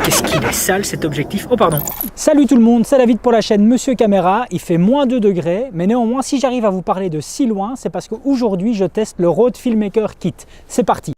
Qu'est-ce qu'il est sale cet objectif. Oh pardon. Salut tout le monde, c'est David pour la chaîne Monsieur Caméra. Il fait moins 2 degrés, mais néanmoins si j'arrive à vous parler de si loin, c'est parce qu'aujourd'hui je teste le Rode Filmmaker Kit. C'est parti.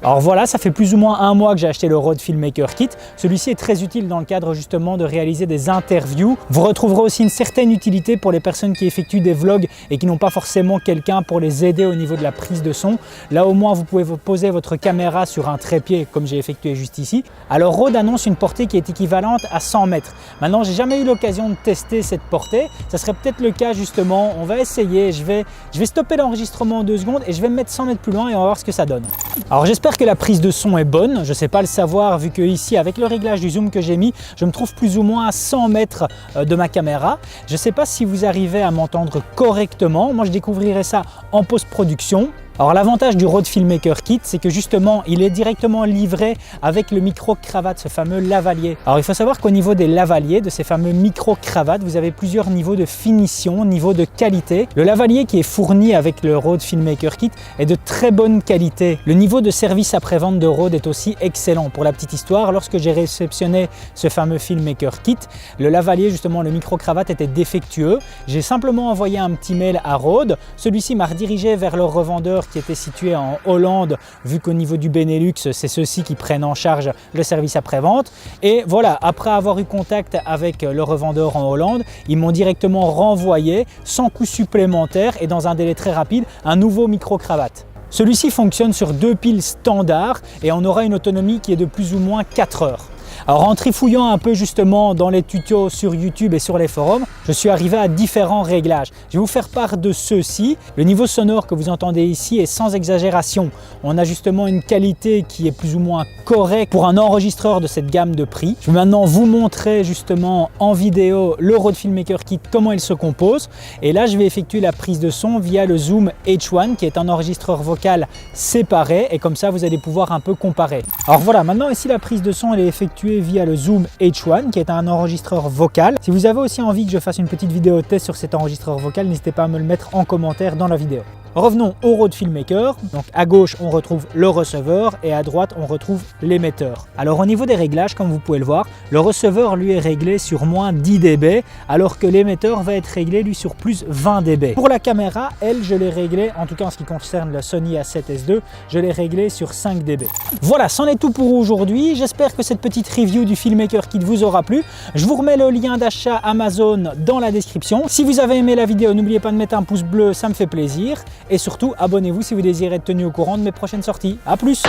Alors voilà, ça fait plus ou moins un mois que j'ai acheté le Rode Filmmaker Kit. Celui-ci est très utile dans le cadre justement de réaliser des interviews. Vous retrouverez aussi une certaine utilité pour les personnes qui effectuent des vlogs et qui n'ont pas forcément quelqu'un pour les aider au niveau de la prise de son. Là au moins vous pouvez poser votre caméra sur un trépied comme j'ai effectué juste ici. Alors Rode annonce une portée qui est équivalente à 100 mètres. Maintenant j'ai jamais eu l'occasion de tester cette portée. Ça serait peut-être le cas justement, on va essayer. Je vais stopper l'enregistrement en 2 secondes et je vais me mettre 100 mètres plus loin et on va voir ce que ça donne. Alors j'espère que la prise de son est bonne, je ne sais pas le savoir vu que ici avec le réglage du zoom que j'ai mis, je me trouve plus ou moins à 100 mètres de ma caméra. Je ne sais pas si vous arrivez à m'entendre correctement, moi je découvrirai ça en post-production. Alors l'avantage du Rode Filmmaker Kit, c'est que justement il est directement livré avec le micro-cravate, ce fameux lavalier. Alors il faut savoir qu'au niveau des lavaliers, de ces fameux micro-cravates, vous avez plusieurs niveaux de finition, niveau de qualité. Le lavalier qui est fourni avec le Rode Filmmaker Kit est de très bonne qualité. Le niveau de service après-vente de Rode est aussi excellent. Pour la petite histoire, lorsque j'ai réceptionné ce fameux Filmmaker Kit, le lavalier, justement le micro-cravate était défectueux. J'ai simplement envoyé un petit mail à Rode. Celui-ci m'a redirigé vers leur revendeur qui était situé en Hollande, vu qu'au niveau du Benelux, c'est ceux-ci qui prennent en charge le service après-vente. Et voilà, après avoir eu contact avec le revendeur en Hollande, ils m'ont directement renvoyé, sans coût supplémentaire et dans un délai très rapide, un nouveau micro-cravate. Celui-ci fonctionne sur 2 piles standards et on aura une autonomie qui est de plus ou moins 4 heures. Alors en trifouillant un peu justement dans les tutos sur YouTube et sur les forums, je suis arrivé à différents réglages. Je vais vous faire part de ceux-ci. Le niveau sonore que vous entendez ici est sans exagération. On a justement une qualité qui est plus ou moins correcte pour un enregistreur de cette gamme de prix. Je vais maintenant vous montrer justement en vidéo le Rode Filmmaker Kit, comment il se compose. Et là, je vais effectuer la prise de son via le Zoom H1 qui est un enregistreur vocal séparé et comme ça, vous allez pouvoir un peu comparer. Alors voilà, maintenant ici la prise de son elle est effectuée via le Zoom H1 qui est un enregistreur vocal. Si vous avez aussi envie que je fasse une petite vidéo test sur cet enregistreur vocal, n'hésitez pas à me le mettre en commentaire dans la vidéo. Revenons au Rode Filmmaker. Donc à gauche on retrouve le receveur et à droite on retrouve l'émetteur. Alors au niveau des réglages, comme vous pouvez le voir, le receveur lui est réglé sur moins 10 dB alors que l'émetteur va être réglé lui sur plus 20 dB. Pour la caméra, elle, je l'ai réglé, en tout cas en ce qui concerne la Sony A7S II, je l'ai réglé sur 5 dB. Voilà, c'en est tout pour aujourd'hui. J'espère que cette petite review du Filmmaker Kit vous aura plu. Je vous remets le lien d'achat Amazon dans la description. Si vous avez aimé la vidéo, n'oubliez pas de mettre un pouce bleu, ça me fait plaisir. Et surtout, abonnez-vous si vous désirez être tenu au courant de mes prochaines sorties. A plus!